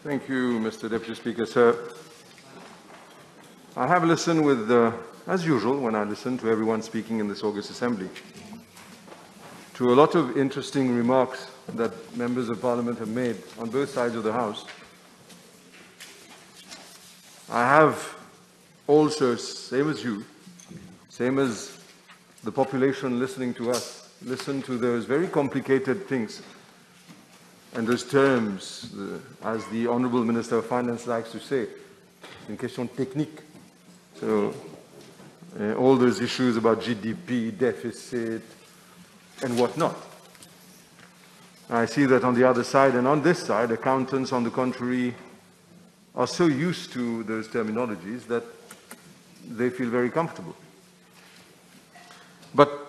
Thank you, Mr. Deputy Speaker, sir. I have listened with, as usual, when I listen to everyone speaking in this August Assembly, to a lot of interesting remarks that members of Parliament have made on both sides of the House. I have also, same as you, same as the population listening to us, listened to those very complicated things and those terms, as the Honourable Minister of Finance likes to say, une question technique. So, all those issues about GDP, deficit, and whatnot. I see that on the other side and on this side, accountants, on the contrary, are so used to those terminologies that they feel very comfortable. But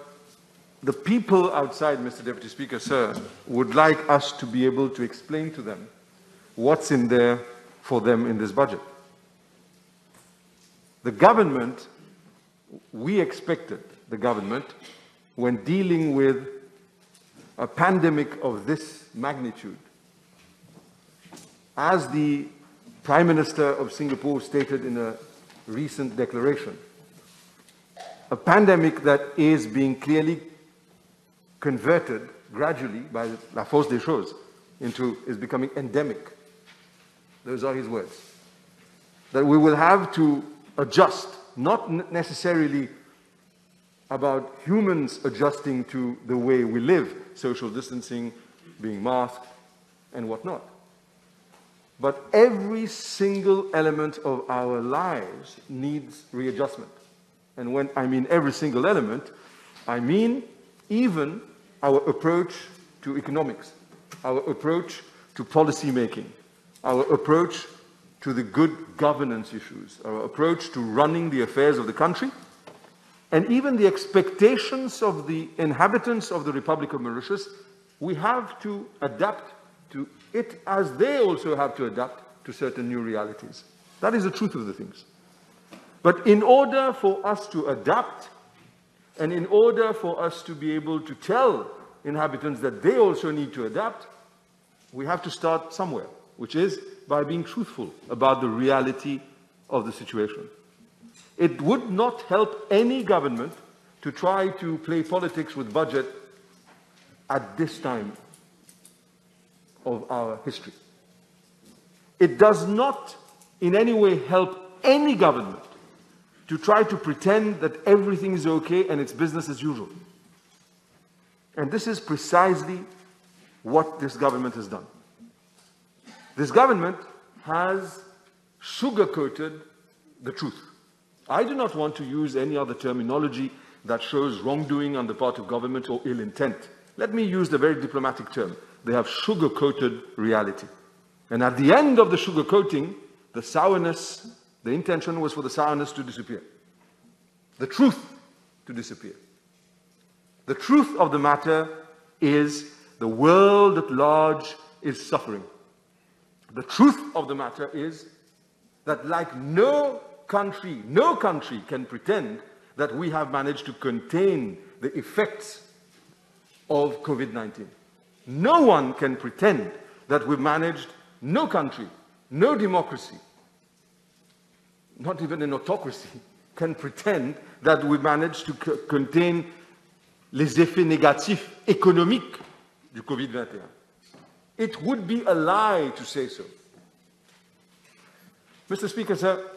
the people outside, Mr. Deputy Speaker, sir, would like us to be able to explain to them what's in there for them in this budget. The government, we expected the government, when dealing with a pandemic of this magnitude, as the Prime Minister of Singapore stated in a recent declaration, a pandemic that is being clearly converted gradually by la force des choses into, is becoming endemic. Those are his words. That we will have to adjust, not necessarily about humans adjusting to the way we live, social distancing, being masked, and whatnot. But every single element of our lives needs readjustment. And when I mean every single element, I mean even our approach to economics, our approach to policy making, our approach to the good governance issues, our approach to running the affairs of the country, and even the expectations of the inhabitants of the Republic of Mauritius. We have to adapt to it as they also have to adapt to certain new realities. That is the truth of the things. But in order for us to adapt, and in order for us to be able to tell inhabitants that they also need to adapt, we have to start somewhere, which is by being truthful about the reality of the situation. It would not help any government to try to play politics with budget at this time of our history. It does not in any way help any government to try to pretend that everything is okay and it's business as usual. And this is precisely what this government has done. This government has sugar-coated the truth. I do not want to use any other terminology that shows wrongdoing on the part of government or ill intent. Let me use the very diplomatic term. They have sugar-coated reality. And at the end of the sugar-coating, the sourness, the intention was for the sourness to disappear. The truth to disappear. The truth of the matter is the world at large is suffering. The truth of the matter is that like no country can pretend that we have managed to contain the effects of COVID-19. No one can pretend that we've managed, no country, no democracy, not even an autocracy, can pretend that we managed to contain les effets négatifs économiques du COVID-21. It would be a lie to say so. Mr. Speaker, sir,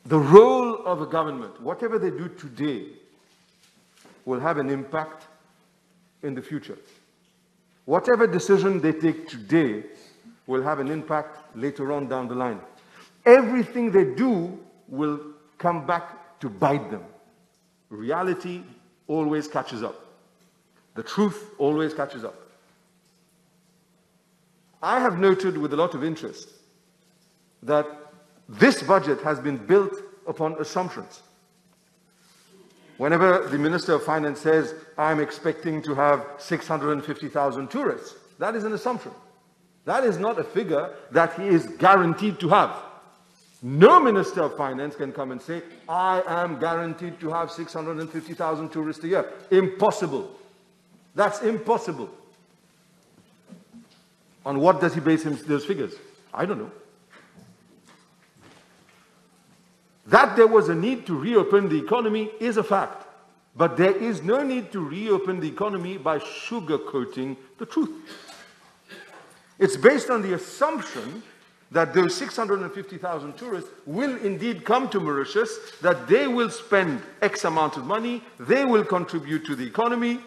the role of a government, whatever they do today, will have an impact in the future. Whatever decision they take today will have an impact later on down the line. Everything they do will come back to bite them. Reality always catches up. The truth always catches up. I have noted with a lot of interest that this budget has been built upon assumptions. Whenever the Minister of Finance says, I'm expecting to have 650,000 tourists, that is an assumption. That is not a figure that he is guaranteed to have. No Minister of Finance can come and say, I am guaranteed to have 650,000 tourists a year. Impossible. That's impossible. On what does he base those figures? I don't know. That there was a need to reopen the economy is a fact. But there is no need to reopen the economy by sugarcoating the truth. It's based on the assumption that those 650,000 tourists will indeed come to Mauritius, that they will spend X amount of money, they will contribute to the economy.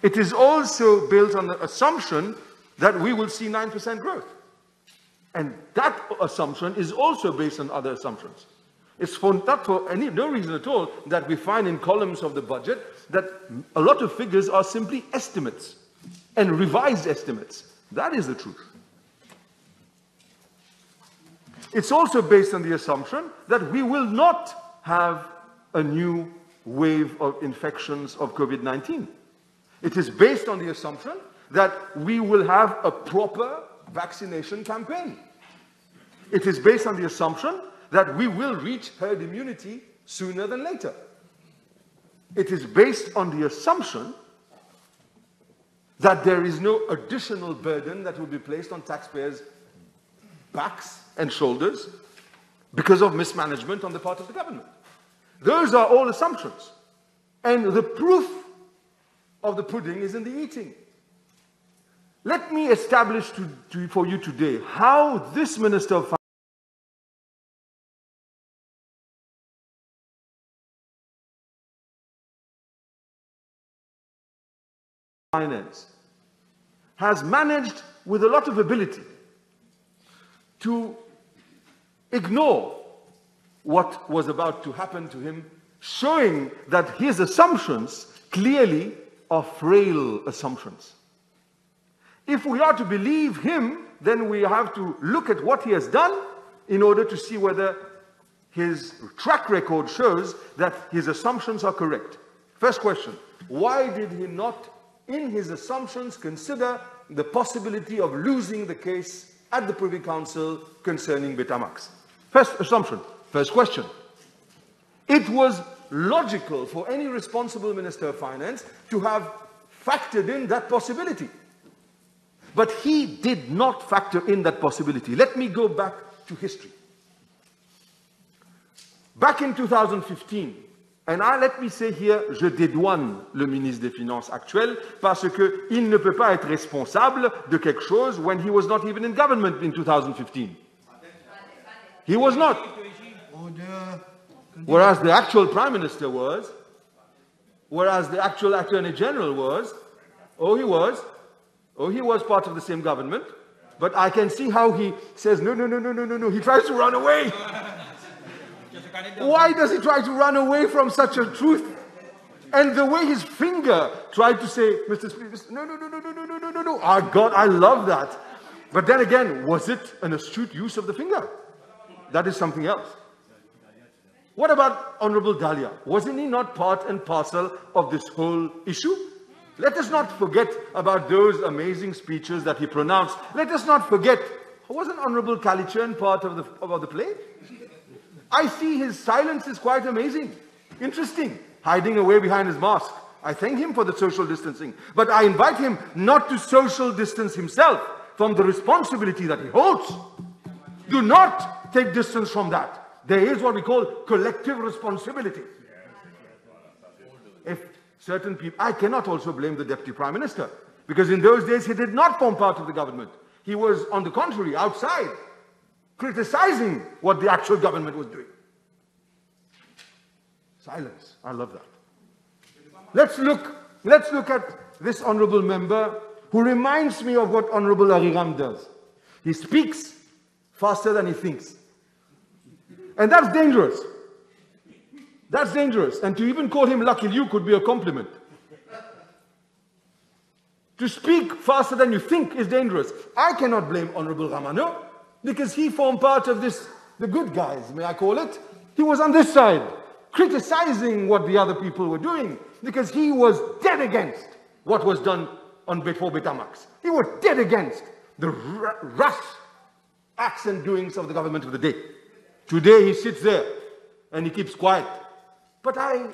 It is also built on the assumption that we will see 9% growth. And that assumption is also based on other assumptions. It's not for no reason at all that we find in columns of the budget that a lot of figures are simply estimates and revised estimates. That is the truth. It's also based on the assumption that we will not have a new wave of infections of COVID-19. It is based on the assumption that we will have a proper vaccination campaign. It is based on the assumption that we will reach herd immunity sooner than later. It is based on the assumption that there is no additional burden that will be placed on taxpayers' backs and shoulders because of mismanagement on the part of the government. Those are all assumptions. And the proof of the pudding is in the eating. Let me establish for you today how this Minister of Finance has managed with a lot of ability to ignore what was about to happen to him, showing that his assumptions clearly are frail assumptions. If we are to believe him, then we have to look at what he has done in order to see whether his track record shows that his assumptions are correct. First question, why did he not, in his assumptions, consider the possibility of losing the case at the Privy Council concerning Betamax? First assumption, first question. It was logical for any responsible Minister of Finance to have factored in that possibility. But he did not factor in that possibility. Let me go back to history. Back in 2015, and let me say here, je dédouane le ministre des Finances actuel parce qu'il ne peut pas être responsable de quelque chose when he was not even in government in 2015. He was not. Whereas the actual Prime Minister was, whereas the actual Attorney General was, he was part of the same government, but I can see how he says, no, he tries to run away. Why does he try to run away from such a truth? And the way his finger tried to say, Mr. Speaker, no. Oh God, I love that. But then again, was it an astute use of the finger? That is something else. What about Honorable Dahlia? Wasn't he not part and parcel of this whole issue? Let us not forget about those amazing speeches that he pronounced. Let us not forget, wasn't Honorable Kalichern part of the play? I see his silence is quite amazing, interesting, hiding away behind his mask. I thank him for the social distancing, but I invite him not to social distance himself from the responsibility that he holds. Do not take distance from that. There is what we call collective responsibility. If certain people, I cannot also blame the Deputy Prime Minister, because in those days he did not form part of the government. He was, on the contrary, outside, criticizing what the actual government was doing. Silence. I love that. Let's look at this honorable member who reminds me of what Honorable Ariram does. He speaks faster than he thinks. And that's dangerous. That's dangerous. And to even call him Lucky Liu could be a compliment. To speak faster than you think is dangerous. I cannot blame Honorable Ramano, because he formed part of this, the good guys, may I call it. He was on this side, criticizing what the other people were doing, because he was dead against what was done before Betamax. He was dead against the rash acts and doings of the government of the day. Today he sits there and he keeps quiet. But I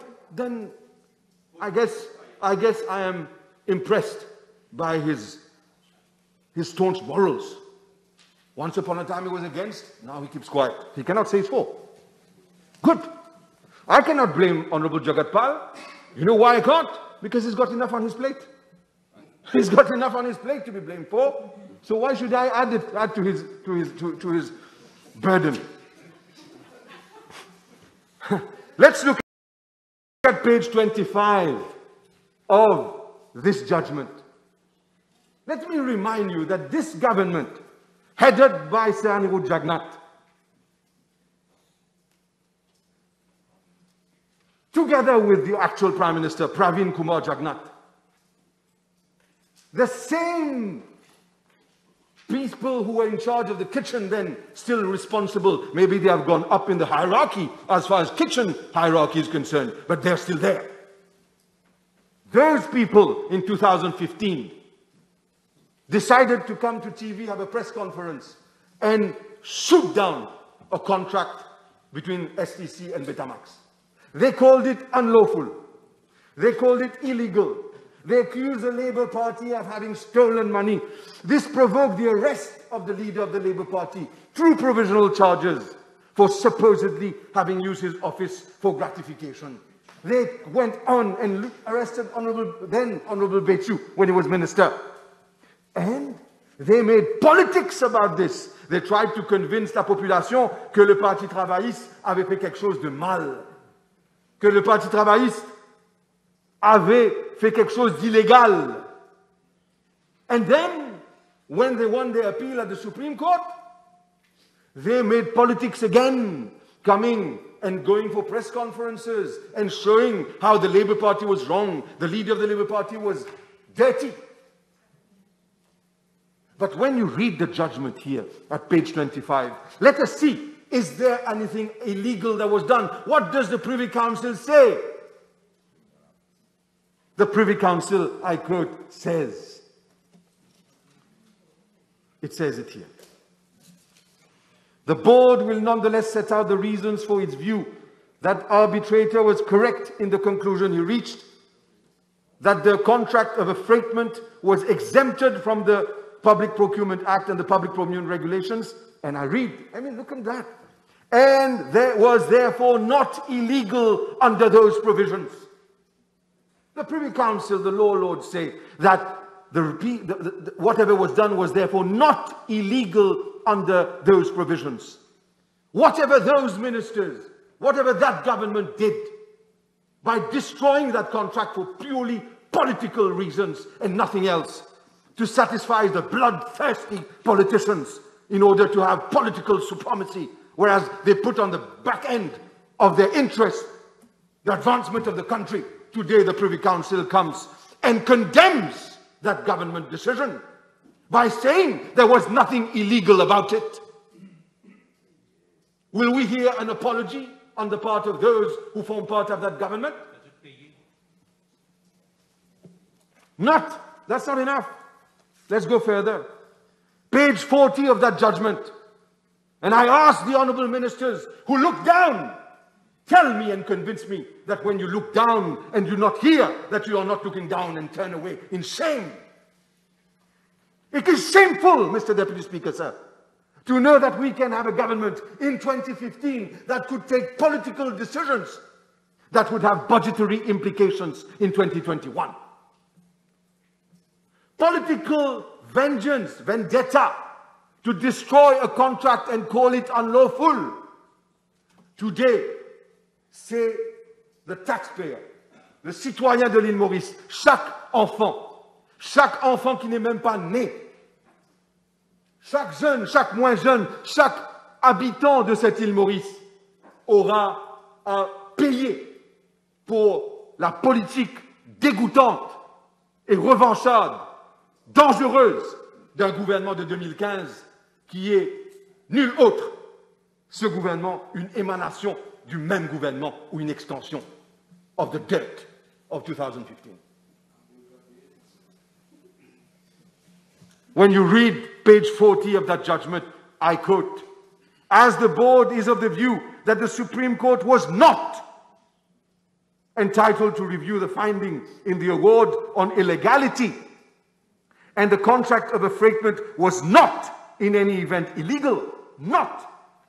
guess I am impressed by his staunch morals. Once upon a time he was against, now he keeps quiet. He cannot say he's for. Good. I cannot blame Honorable Jagat Pal. You know why I can't? Because he's got enough on his plate. He's got enough on his plate to be blamed for. So why should I add to his burden? Let's look at page 25 of this judgment. Let me remind you that this government, headed by Sir Anirudh Jagnnath, together with the actual Prime Minister, Pravin Kumar Jagnnath, the same people who were in charge of the kitchen then still responsible. Maybe they have gone up in the hierarchy as far as kitchen hierarchy is concerned, but they're still there. Those people in 2015 decided to come to TV, have a press conference, and shoot down a contract between STC and Betamax. They called it unlawful. They called it illegal. They accused the Labour Party of having stolen money. This provoked the arrest of the leader of the Labour Party through provisional charges for supposedly having used his office for gratification. They went on and arrested then Honorable Bechu when he was minister. And they made politics about this. They tried to convince la population que le Parti travailliste avait fait quelque chose de mal. Que le Parti travailliste avait fait quelque chose d'illégal. And then, when they won their appeal at the Supreme Court, they made politics again, coming and going for press conferences and showing how the Labour Party was wrong, the leader of the Labour Party was dirty. But when you read the judgment here at page 25, let us see, is there anything illegal that was done? What does the Privy Council say? The Privy Council, I quote, says, it says it here. The board will nonetheless set out the reasons for its view that arbitrator was correct in the conclusion he reached, that the contract of affreightment was exempted from the Public Procurement Act and the Public Procurement Regulations. And I read, look at that. And there was therefore not illegal under those provisions. The Privy Council, the law lords say that whatever was done was therefore not illegal under those provisions. Whatever those ministers, whatever that government did, by destroying that contract for purely political reasons and nothing else, to satisfy the bloodthirsty politicians in order to have political supremacy, whereas they put on the back end of their interest the advancement of the country. Today the Privy Council comes and condemns that government decision by saying there was nothing illegal about it. Will we hear an apology on the part of those who form part of that government? Not. That's not enough. Let's go further. Page 40 of that judgment. And I ask the honorable ministers who look down, tell me and convince me that when you look down and do not hear, that you are not looking down and turn away in shame. It is shameful, Mr. Deputy Speaker, sir, to know that we can have a government in 2015 that could take political decisions that would have budgetary implications in 2021. Political vengeance, vendetta, to destroy a contract and call it unlawful. Today, c'est le taxpayer, le citoyen de l'île Maurice, chaque enfant qui n'est même pas né, chaque jeune, chaque moins jeune, chaque habitant de cette île Maurice aura à payer pour la politique dégoûtante et revancharde, dangereuse d'un gouvernement de 2015 qui est nul autre, ce gouvernement, une émanation du même gouvernement ou une extension of the dirt of 2015. When you read page 40 of that judgment, I quote, as the board is of the view that the Supreme Court was not entitled to review the findings in the award on illegality, and the contract of affreightment was not in any event illegal. Not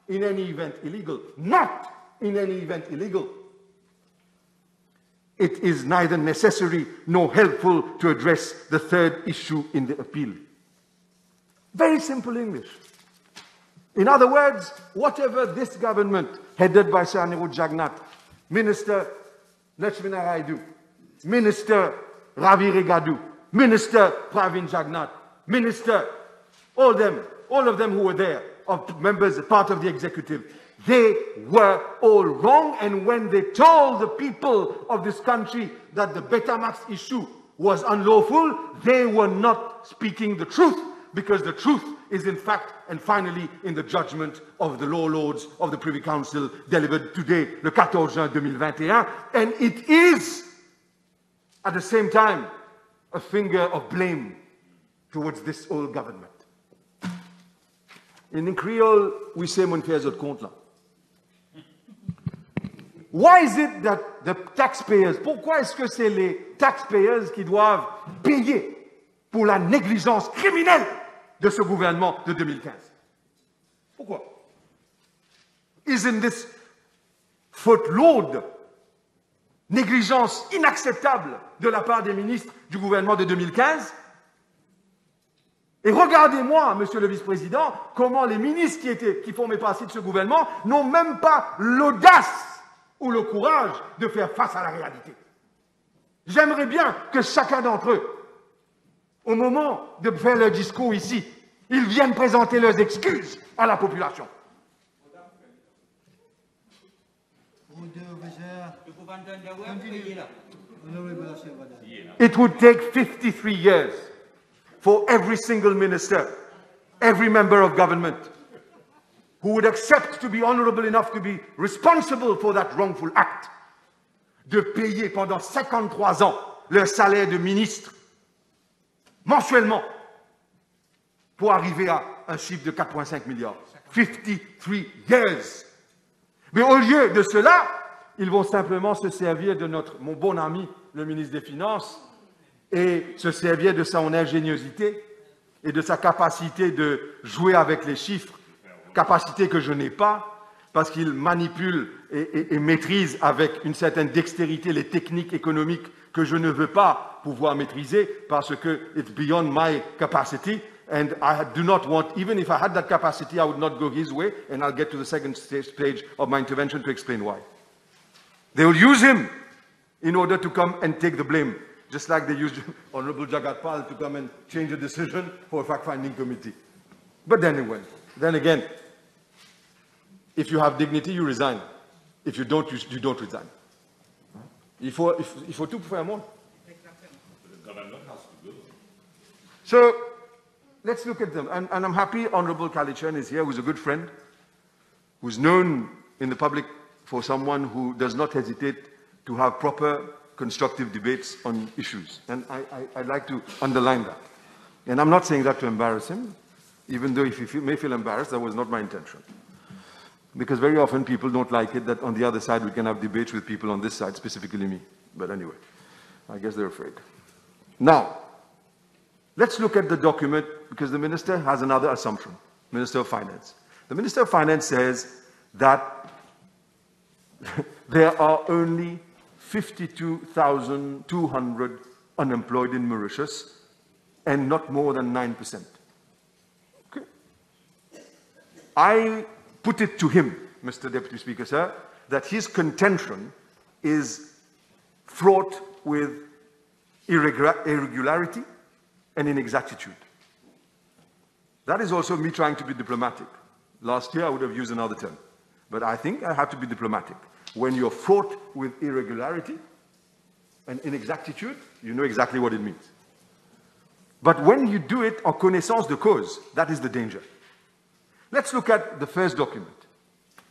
in any event illegal. Not in any event illegal. It is neither necessary nor helpful to address the third issue in the appeal. Very simple English. In other words, whatever this government, headed by Sir Anirudh Jagannath, Minister Lakshmana Raidu, Minister Ravi Regadu, Minister Pravin Jagannath, Minister, all of them who were there, of members, part of the executive, they were all wrong. And when they told the people of this country that the Betamax issue was unlawful, they were not speaking the truth, because the truth is in fact and finally in the judgment of the law lords of the Privy Council delivered today, le 14 juin 2021, and it is at the same time a finger of blame towards this old government. In Creole, we say mon fait autres compte là. Why is it that the taxpayers, pourquoi est-ce que c'est les taxpayers qui doivent payer pour la négligence criminelle de ce gouvernement de 2015? Pourquoi? Isn't this faute-lourde, négligence inacceptable de la part des ministres du gouvernement de 2015? Et regardez-moi, monsieur le vice-président, comment les ministres qui formaient partie de ce gouvernement n'ont même pas l'audace ou le courage de faire face à la réalité. J'aimerais bien que chacun d'entre eux, au moment de faire leur discours ici, ils viennent présenter leurs excuses à la population. It would take 53 years for every single minister, every member of government, who would accept to be honorable enough to be responsible for that wrongful act, de payer pendant 53 ans leur salaire de ministre, mensuellement, pour arriver à un chiffre de 4,5 milliards. 53 years. Mais au lieu de cela, ils vont simplement se servir de mon bon ami, le ministre des Finances, et se servir de son ingéniosité et de sa capacité de jouer avec les chiffres, capacité que je n'ai pas, parce qu'il manipule et maîtrise avec une certaine dextérité les techniques économiques que je ne veux pas pouvoir maîtriser, parce que it's beyond my capacity, and I do not want, even if I had that capacity, I would not go his way, and I'll get to the second stage of my intervention to explain why. They will use him in order to come and take the blame, just like they used Honorable Jagat Pal to come and change a decision for a fact-finding committee. But then again, if you have dignity, you resign. If you don't, you don't resign. Il faut tout pour faire un monde. So, let's look at them. And I'm happy Honorable Kalichan is here, who's a good friend, who's known in the public for someone who does not hesitate to have proper, constructive debates on issues. And I'd like to underline that. And I'm not saying that to embarrass him, even though if you may feel embarrassed, that was not my intention. Because very often people don't like it that on the other side we can have debates with people on this side, specifically me. But anyway, I guess they're afraid. Now, let's look at the document, because the minister has another assumption, Minister of Finance. The Minister of Finance says that there are only 52,200 unemployed in Mauritius and not more than 9%. Okay. I put it to him, Mr. Deputy Speaker, sir, that his contention is fraught with irregularity and inexactitude. That is also me trying to be diplomatic. Last year I would have used another term, but I think I have to be diplomatic. When you're fraught with irregularity and inexactitude, you know exactly what it means. But when you do it en connaissance de cause, that is the danger. Let's look at the first document.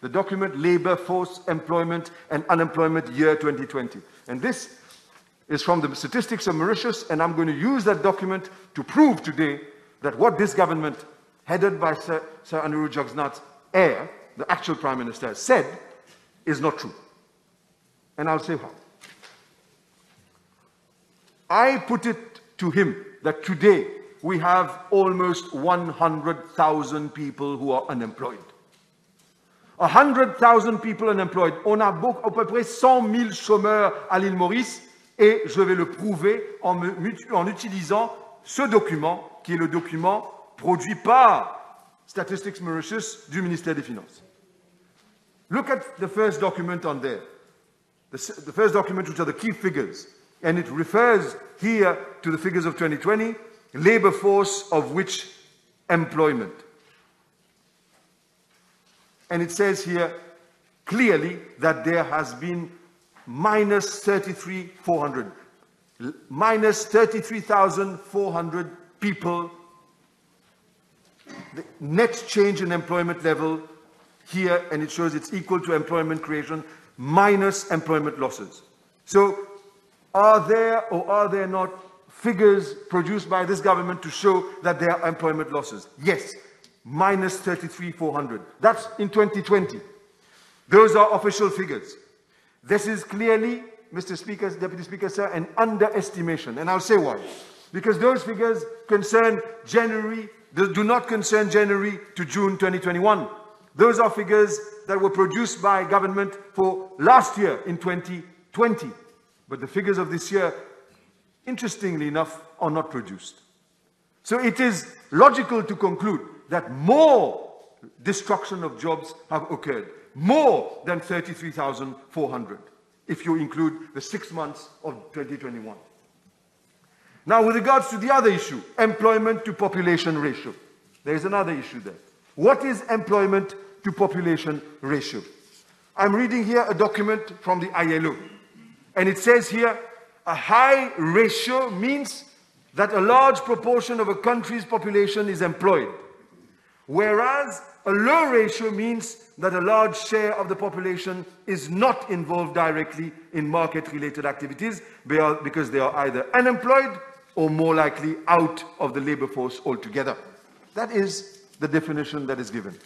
The document Labour Force Employment and Unemployment Year 2020. And this is from the statistics of Mauritius, and I'm going to use that document to prove today that what this government, headed by Sir Anirudh Jagannath's heir, the actual Prime Minister, said is not true. And I'll say how. I put it to him that today we have almost 100,000 people who are unemployed. 100,000 people unemployed. On a à peu près 100 000 chômeurs à l'île Maurice, et je vais le prouver en utilisant ce document, qui est le document produit par Statistics Mauritius du ministère des Finances. Look at the first document on there. The first document, which are the key figures. And it refers here to the figures of 2020, labor force of which employment. And it says here clearly that there has been minus 33,400 people. The net change in employment level here, and it shows it's equal to employment creation minus employment losses. So are there or are there not figures produced by this government to show that there are employment losses? Yes, minus 33,400. That's in 2020. Those are official figures. This is clearly, Mr. Speaker, Deputy Speaker, sir, an underestimation. And I'll say why. Because those figures concern January, do not concern January to June 2021. Those are figures that were produced by government for last year in 2020. But the figures of this year, interestingly enough, are not produced. So it is logical to conclude that more destruction of jobs have occurred, more than 33,400, if you include the 6 months of 2021. Now, with regards to the other issue, employment to population ratio, there is another issue there. What is employment to population ratio? I'm reading here a document from the ILO, and it says here, a high ratio means that a large proportion of a country's population is employed, whereas a low ratio means that a large share of the population is not involved directly in market-related activities because they are either unemployed or more likely out of the labor force altogether. That is the definition that is given.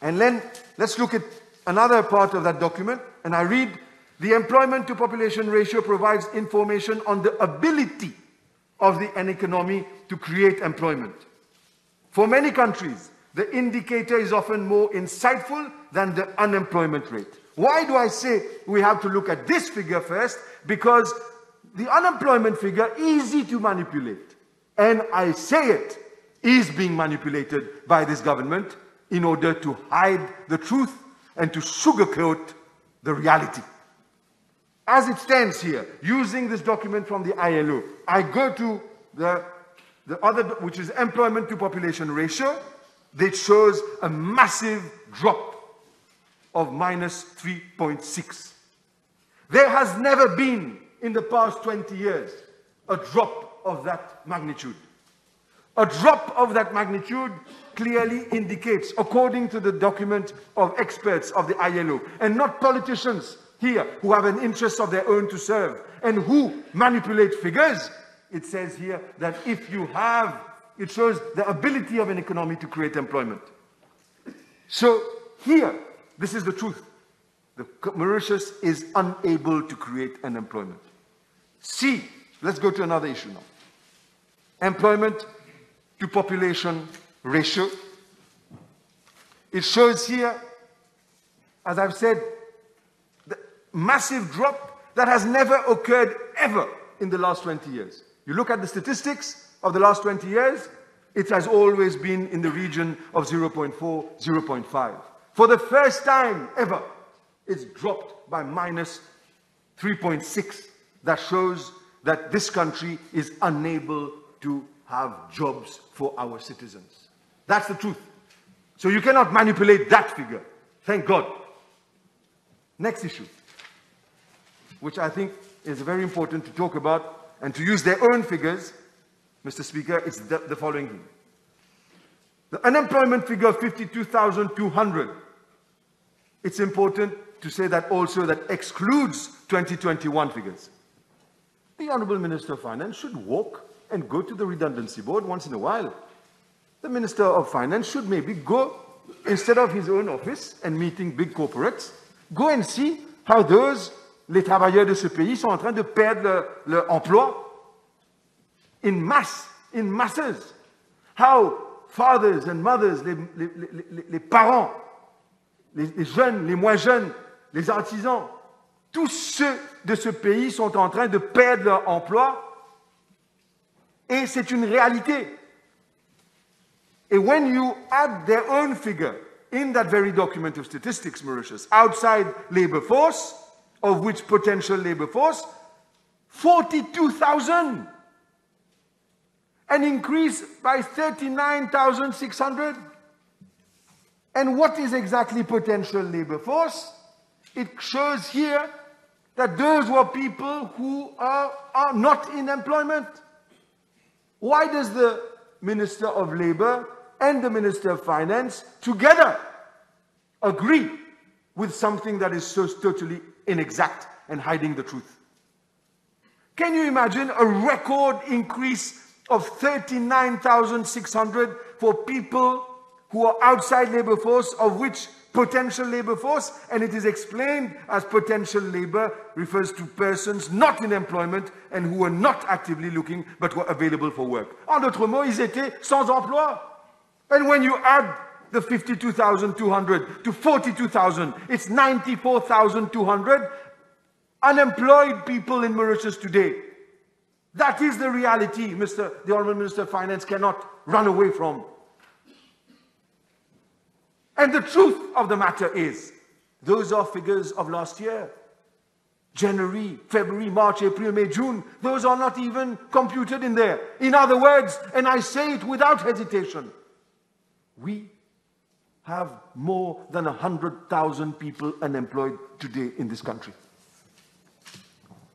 And then let's look at another part of that document, and I read, the employment to population ratio provides information on the ability of an economy to create employment. For many countries, the indicator is often more insightful than the unemployment rate. Why do I say we have to look at this figure first? Because the unemployment figure is easy to manipulate. And I say it is being manipulated by this government in order to hide the truth and to sugarcoat the reality. As it stands here, using this document from the ILO, I go to the other, which is employment to population ratio, that shows a massive drop of minus 3.6. There has never been, in the past 20 years, a drop of that magnitude. A drop of that magnitude clearly indicates, according to the document of experts of the ILO, and not politicians here who have an interest of their own to serve and who manipulate figures, it says here that if you have, it shows the ability of an economy to create employment. So here, this is the truth. The Mauritius is unable to create an employment. C, let's go to another issue now. Employment to population ratio. It shows here, as I've said, the massive drop that has never occurred ever in the last 20 years. You look at the statistics of the last 20 years, it has always been in the region of 0.4, 0.5. For the first time ever, it's dropped by minus 3.6. That shows that this country is unable to have jobs for our citizens. That's the truth. So you cannot manipulate that figure. Thank God. Next issue, which I think is very important to talk about and to use their own figures, Mr. Speaker, it's the following thing. The unemployment figure of 52,200, it's important to say that also that excludes 2021 figures. The Honourable Minister of Finance should walk and go to the redundancy board once in a while. The Minister of Finance should maybe go, instead of his own office and meeting big corporates, go and see how les travailleurs de ce pays sont en train de perdre leur emploi in mass in masses. How fathers and mothers, les parents, les jeunes, les moins jeunes, les artisans, tous ceux de ce pays sont en train de perdre leur emploi. Et c'est une réalité. And when you add their own figure in that very document of statistics, Mauritius, outside labor force, of which potential labor force, 42,000. An increase by 39,600. And what is exactly potential labor force? It shows here that those were people who are not in employment. Why does the Minister of Labor and the Minister of Finance together agree with something that is so totally inexact and hiding the truth? Can you imagine a record increase of 39,600 for people who are outside labor force, of which potential labor force, and it is explained as potential labor, refers to persons not in employment and who were not actively looking but were available for work. En d'autres mots, ils étaient sans emploi. And when you add the 52,200 to 42,000, it's 94,200 unemployed people in Mauritius today. That is the reality the Honourable Minister of Finance cannot run away from. And the truth of the matter is, those are figures of last year. January, February, March, April, May, June, those are not even computed in there. In other words, and I say it without hesitation, we have more than 100,000 people unemployed today in this country.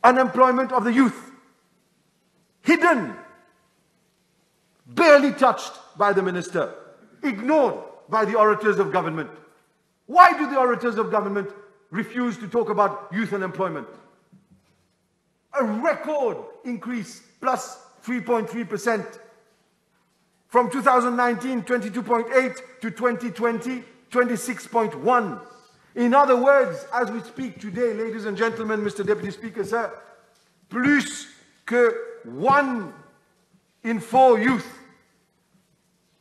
Unemployment of the youth, hidden, barely touched by the minister, ignored by the orators of government. Why do the orators of government refuse to talk about youth unemployment? A record increase, plus 3.3%. From 2019, 22.8 to 2020, 26.1. In other words, as we speak today, ladies and gentlemen, Mr. Deputy Speaker, sir, plus que 1 in 4 youth,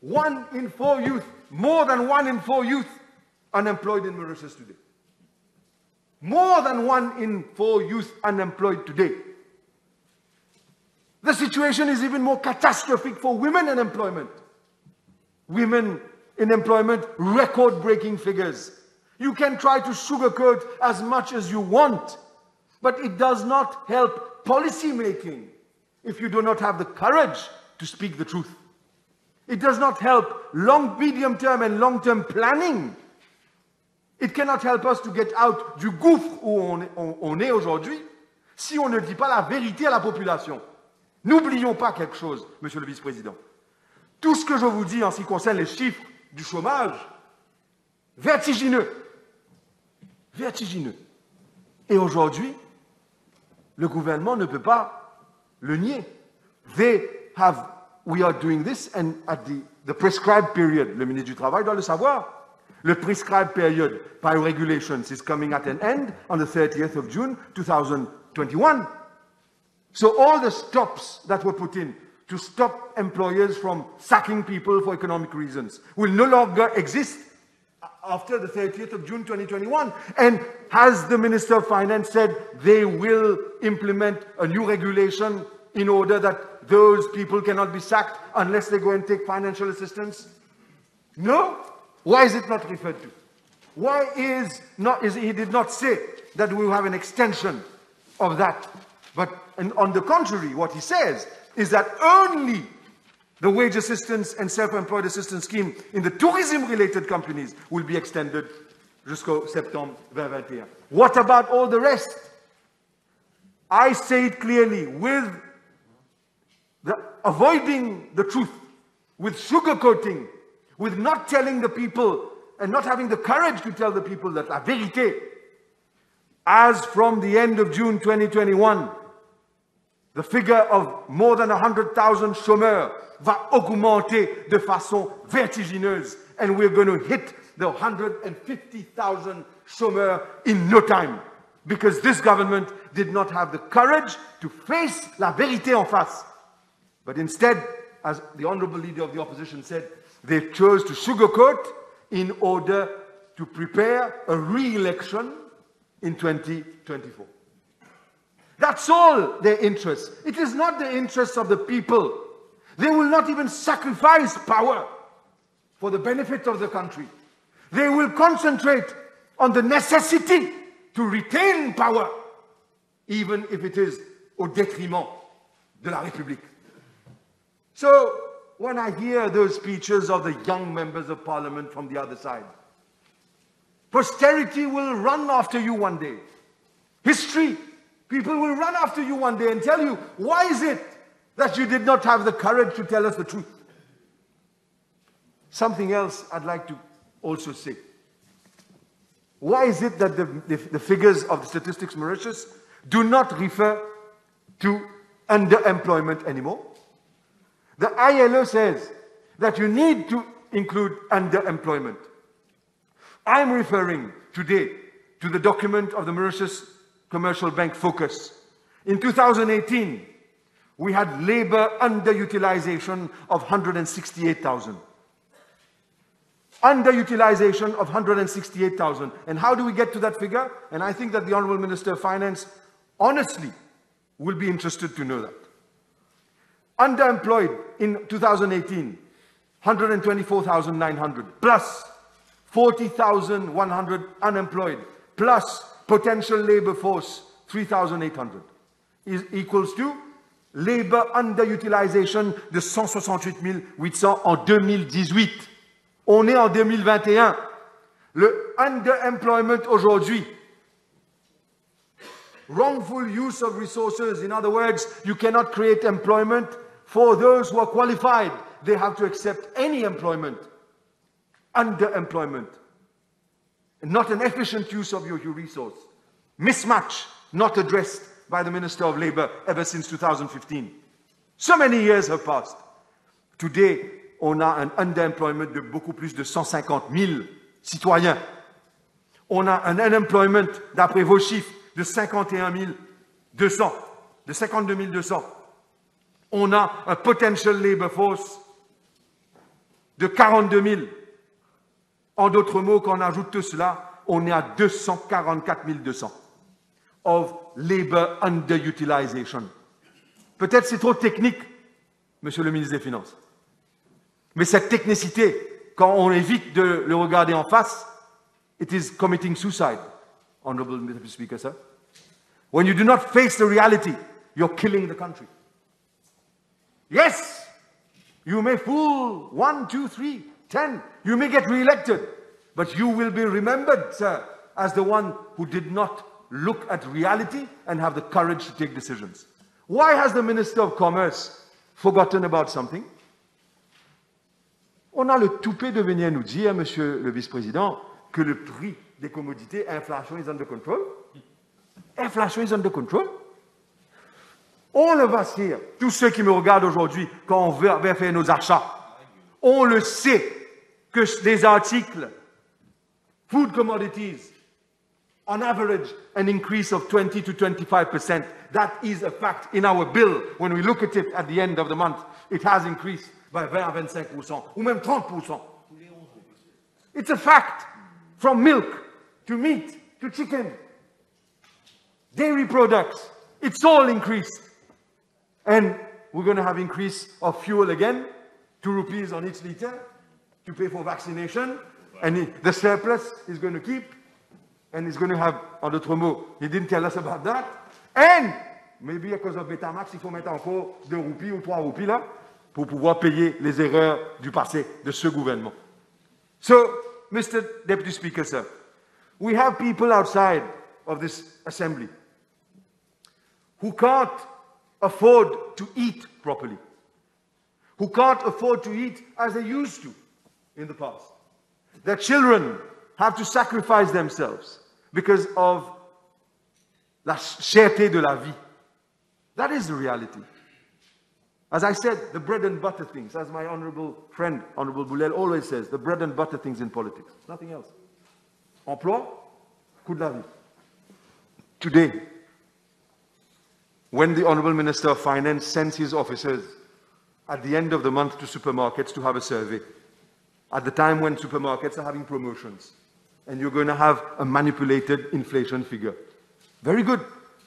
1 in 4 youth, more than 1 in 4 youth unemployed in Mauritius today. More than 1 in 4 youth unemployed today. The situation is even more catastrophic for women in employment. Women in employment, record-breaking figures. You can try to sugarcoat as much as you want, but it does not help policy making if you do not have the courage to speak the truth. It does not help medium-term and long-term planning. It cannot help us to get out du gouffre où on est aujourd'hui si on ne dit pas la vérité à la population. N'oublions pas quelque chose, Monsieur le Vice-président. Tout ce que je vous dis en ce qui concerne les chiffres du chômage, vertigineux. Vertigineux. Et aujourd'hui, le gouvernement ne peut pas le nier. We are doing this, and at the prescribed period, le ministre du Travail doit le savoir. Le prescribed period by regulations is coming at an end on the 30th of June 2021. So all the stops that were put in to stop employers from sacking people for economic reasons will no longer exist after the 30th of June 2021. And has the Minister of Finance said they will implement a new regulation in order that those people cannot be sacked unless they go and take financial assistance? No. Why is it not referred to? Why he did not say that we will have an extension of that? But on the contrary, what he says is that only the wage assistance and self-employed assistance scheme in the tourism-related companies will be extended jusqu'au septembre 2021. What about all the rest? I say it clearly, with avoiding the truth, with sugarcoating, with not telling the people and not having the courage to tell the people that la vérité. As from the end of June 2021, the figure of more than 100,000 chômeurs va augmenter de façon vertigineuse, and we're going to hit the 150,000 chômeurs in no time, because this government did not have the courage to face la vérité en face. But instead, as the Honourable Leader of the Opposition said, they chose to sugarcoat in order to prepare a re-election in 2024. That's all their interest. It is not the interest of the people. They will not even sacrifice power for the benefit of the country. They will concentrate on the necessity to retain power, even if it is au détriment de la République. So, when I hear those speeches of the young members of parliament from the other side, posterity will run after you one day. History, people will run after you one day and tell you, why is it that you did not have the courage to tell us the truth? Something else I'd like to also say. Why is it that the figures of the Statistics Mauritius do not refer to underemployment anymore? The ILO says that you need to include underemployment. I'm referring today to the document of the Mauritius Commercial Bank Focus. In 2018, we had labor underutilization of 168,000. Underutilization of 168,000. And how do we get to that figure? And I think that the Honourable Minister of Finance honestly will be interested to know that. Underemployed in 2018, 124,900, plus 40,100 unemployed, plus potential labour force, 3,800, is equals to labour underutilisation de 168 800 en 2018. On est en 2021. Le underemployment aujourd'hui, wrongful use of resources, in other words, you cannot create employment for those who are qualified. They have to accept any employment. Underemployment. Not an efficient use of your resource. Mismatch, not addressed by the Minister of Labour ever since 2015. So many years have passed. Today, on a un underemployment de beaucoup plus de 150 000 citoyens. On a un unemployment, d'après vos chiffres, de 51 200, de 52 200. On a un potential labour force de 42 000. En d'autres mots, quand on ajoute tout cela, on est à 244 200 of labour underutilization. Peut-être c'est trop technique, Monsieur le ministre des Finances. Mais cette technicité, quand on évite de le regarder en face, it is committing suicide, Honourable Mr. Speaker, sir. When you do not face the reality, you're killing the country. Yes, you may fool 1, 2, 3, 10. You may get re-elected, but you will be remembered, sir, as the one who did not look at reality and have the courage to take decisions. Why has the Minister of Commerce forgotten about something? On a le toupet de venir nous dire, Monsieur le Vice-président, que le prix des commodités, inflation is under control. Inflation is under control. On le va dire, tous ceux qui me regardent aujourd'hui, quand on va faire nos achats, on le sait que des articles, food commodities, on average, an increase of 20 to 25%. That is a fact in our bill. When we look at it at the end of the month, it has increased by 20 à 25%, ou même 30%. It's a fact. From milk, to meat, to chicken, dairy products, it's all increased. And we're going to have increase of fuel again, 2 rupees on each litre, to pay for vaccination, and the surplus is going to keep, and he's going to have, en d'autres mots, he didn't tell us about that, and maybe because of Betamax, il faut mettre encore 2 roupies ou 3 roupies là, pour pouvoir payer les erreurs du passé de ce gouvernement. So, Mr. Deputy Speaker, sir, we have people outside of this assembly who can't afford to eat properly, who can't afford to eat as they used to in the past. Their children have to sacrifice themselves because of la cherté de la vie. That is the reality. As I said, the bread and butter things, as my honourable friend, Honourable Boulel, always says, the bread and butter things in politics, nothing else. Emploi, coût de la vie. Today, when the Honourable Minister of Finance sends his officers at the end of the month to supermarkets to have a survey, at the time when supermarkets are having promotions, and you're going to have a manipulated inflation figure. Very good.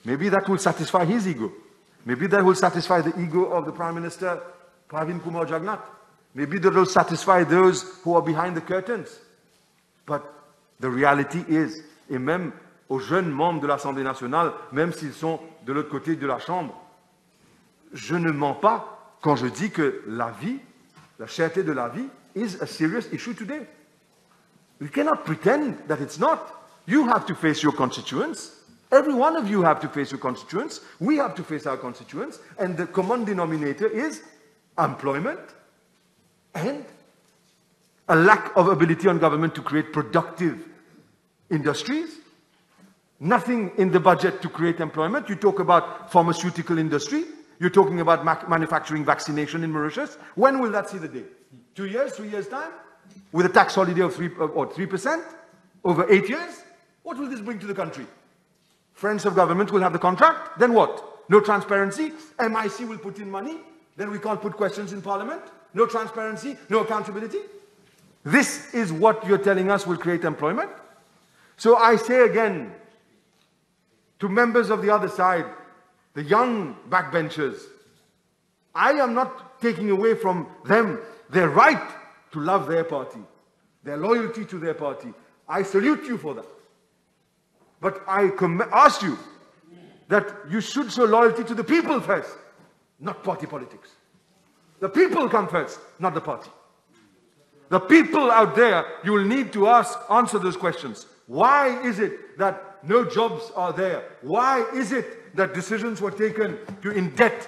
Maybe that will satisfy his ego. Maybe that will satisfy the ego of the Prime Minister, Pravin Kumar Jagnnath. Maybe that will satisfy those who are behind the curtains. But the reality is, et même aux jeunes membres de l'Assemblée nationale, même s'ils sont de l'autre côté de la Chambre, je ne mens pas quand je dis que la vie, la cherté de la vie, is a serious issue today. You cannot pretend that it's not. You have to face your constituents. Every one of you have to face your constituents. We have to face our constituents. And the common denominator is employment and a lack of ability on government to create productive industries. Nothing in the budget to create employment. You talk about pharmaceutical industry. You're talking about manufacturing vaccination in Mauritius. When will that see the day? 2 years, 3 years' time? With a tax holiday of 3% over 8 years? What will this bring to the country? Friends of government will have the contract. Then what? No transparency. MIC will put in money. Then we can't put questions in parliament. No transparency, no accountability. This is what you're telling us will create employment. So I say again to members of the other side, the young backbenchers, I am not taking away from them their right to love their party, their loyalty to their party. I salute you for that. But I ask you that you should show loyalty to the people first, not party politics. The people come first, not the party. The people out there, you will need to answer those questions. Why is it that no jobs are there? Why is it that decisions were taken to indebt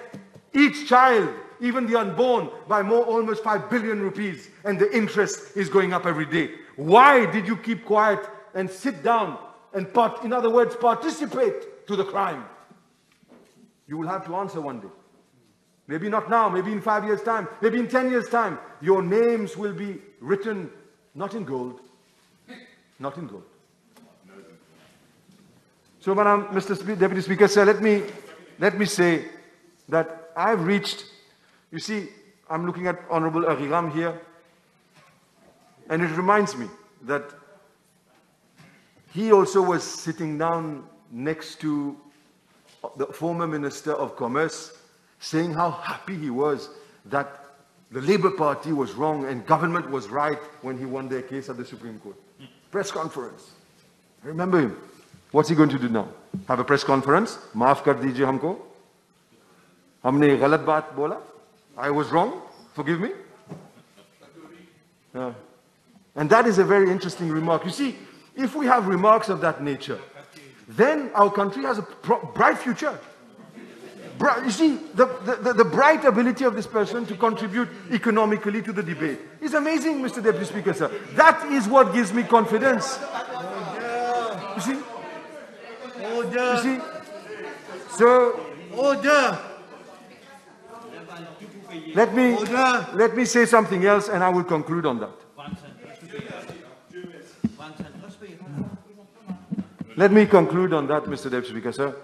each child, even the unborn, by almost 5 billion rupees, and the interest is going up every day? Why did you keep quiet and sit down and, in other words, participate to the crime? You will have to answer one day. Maybe not now, maybe in 5 years' time, maybe in 10 years' time. Your names will be written not in gold, not in gold. So, Mr. Deputy Speaker, sir, let me say that I've reached, you see, I'm looking at Honorable Ariram here, and it reminds me that he also was sitting down next to the former Minister of Commerce, saying how happy he was that the Labour Party was wrong and government was right when he won their case at the Supreme Court. Press conference. I remember him. What's he going to do now? Have a press conference? Maaf kar dijiye humko. Humne galat baat bola. I was wrong. Forgive me. And that is a very interesting remark. You see, if we have remarks of that nature, then our country has a bright future. You see, the bright ability of this person to contribute economically to the debate is amazing, Mr. Deputy Speaker, sir. That is what gives me confidence. You see? You see? So, let me say something else and I will conclude on that. Let me conclude on that, Mr. Deputy Speaker, sir.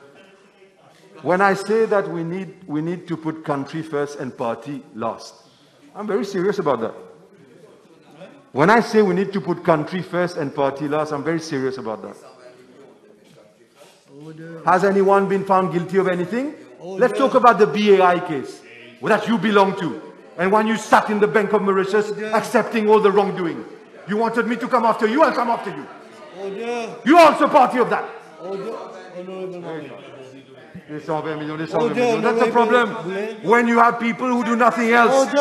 When I say that we need to put country first and party last, I'm very serious about that. When I say we need to put country first and party last, I'm very serious about that. Has anyone been found guilty of anything? Let's talk about the BAI case that you belong to. And when you sat in the Bank of Mauritius accepting all the wrongdoing. You wanted me to come after you, I'll come after you. You are also party of that. That's the problem. When you have people who do nothing else.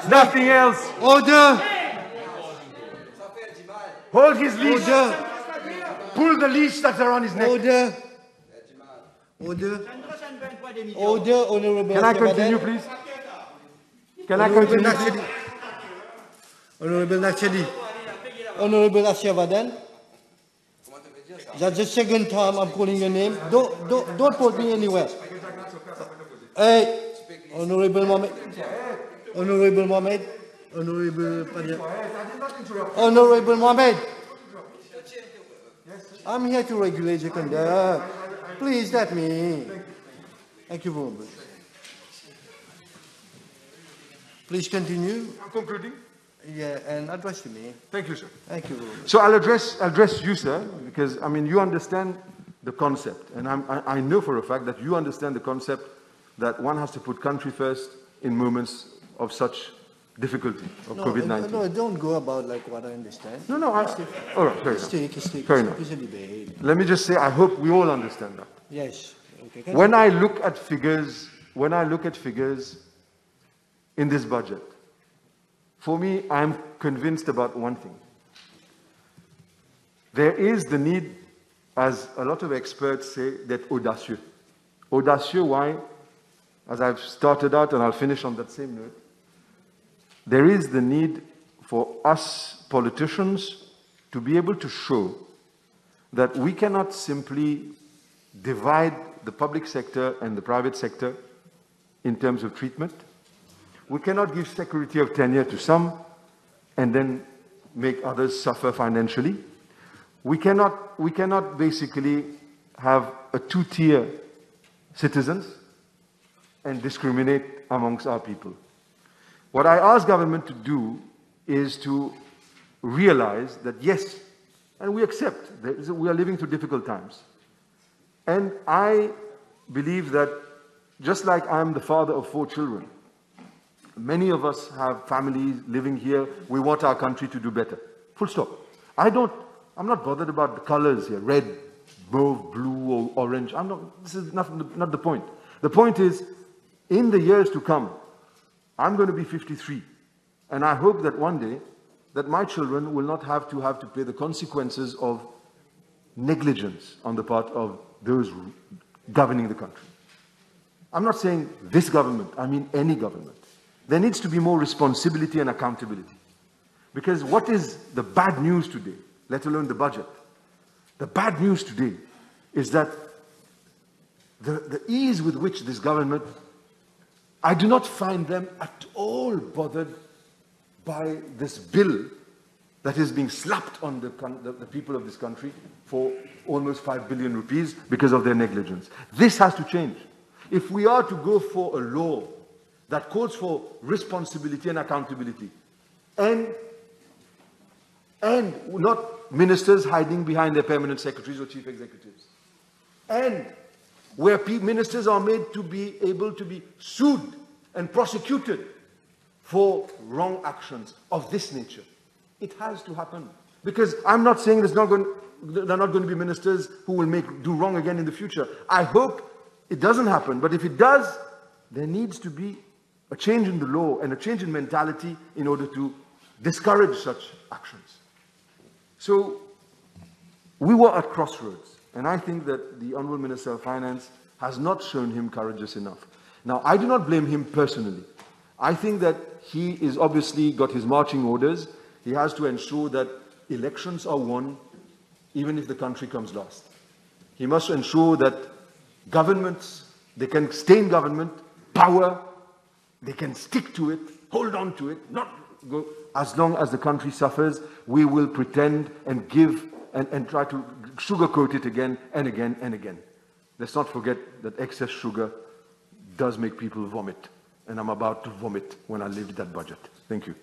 Nothing else. Hold his leash. Pull the leash that's around his neck. Can I continue, please? Can I continue? Honorable Ashyavadan. That's the second time I'm calling your name. Don't put me anywhere. Hey, Honorable Mohamed. Honorable Mohamed. Honorable Mohamed. I'm here to regulate the conduct. Please let me. Thank you very much. Please continue. I'm concluding. Yeah, and address me. Thank you, sir. Thank you very much. So I'll address you, sir, because, I mean, you understand the concept. And I know for a fact that you understand the concept that one has to put country first in moments of such difficulty of COVID-19. No, don't go about like what I understand. No, all right, fair enough. Fair enough. It's a debate. Let me just say, I hope we all understand that. Yes. Okay. When I look at figures in this budget, for me, I'm convinced about one thing. There is the need, as a lot of experts say, that audacieux. Audacieux, why? As I've started out, and I'll finish on that same note, there is the need for us politicians to be able to show that we cannot simply divide the public sector and the private sector in terms of treatment. We cannot give security of tenure to some and then make others suffer financially. We cannot basically have a two-tier citizens and discriminate amongst our people. What I ask government to do is to realize that yes, and we accept that we are living through difficult times. And I believe that just like I'm the father of 4 children, many of us have families living here. We want our country to do better. Full stop. I'm not bothered about the colors here, red, mauve, blue, or orange. This is not the point. The point is, in the years to come, I'm going to be 53. And I hope that one day, that my children will not have to pay the consequences of negligence on the part of those governing the country. I'm not saying this government, I mean any government. There needs to be more responsibility and accountability. Because what is the bad news today, let alone the budget? The bad news today is that the ease with which this government, I do not find them at all bothered by this bill that is being slapped on the people of this country for almost 5 billion rupees because of their negligence. This has to change. If we are to go for a law that calls for responsibility and accountability, and not ministers hiding behind their permanent secretaries or chief executives, and where ministers are made to be able to be sued and prosecuted for wrong actions of this nature. It has to happen. Because I'm not saying there are not going to be ministers who will do wrong again in the future. I hope it doesn't happen. But if it does, there needs to be a change in the law and a change in mentality in order to discourage such actions. So we were at crossroads. And I think that the Honourable Minister of Finance has not shown him courageous enough. Now, I do not blame him personally. I think that he is obviously got his marching orders. He has to ensure that elections are won, even if the country comes last. He must ensure that governments, they can stay in government, power, they can stick to it, hold on to it, not go. As long as the country suffers, we will pretend and give and try to sugarcoat it again and again and again. Let's not forget that excess sugar does make people vomit. And I'm about to vomit when I lived that budget. Thank you.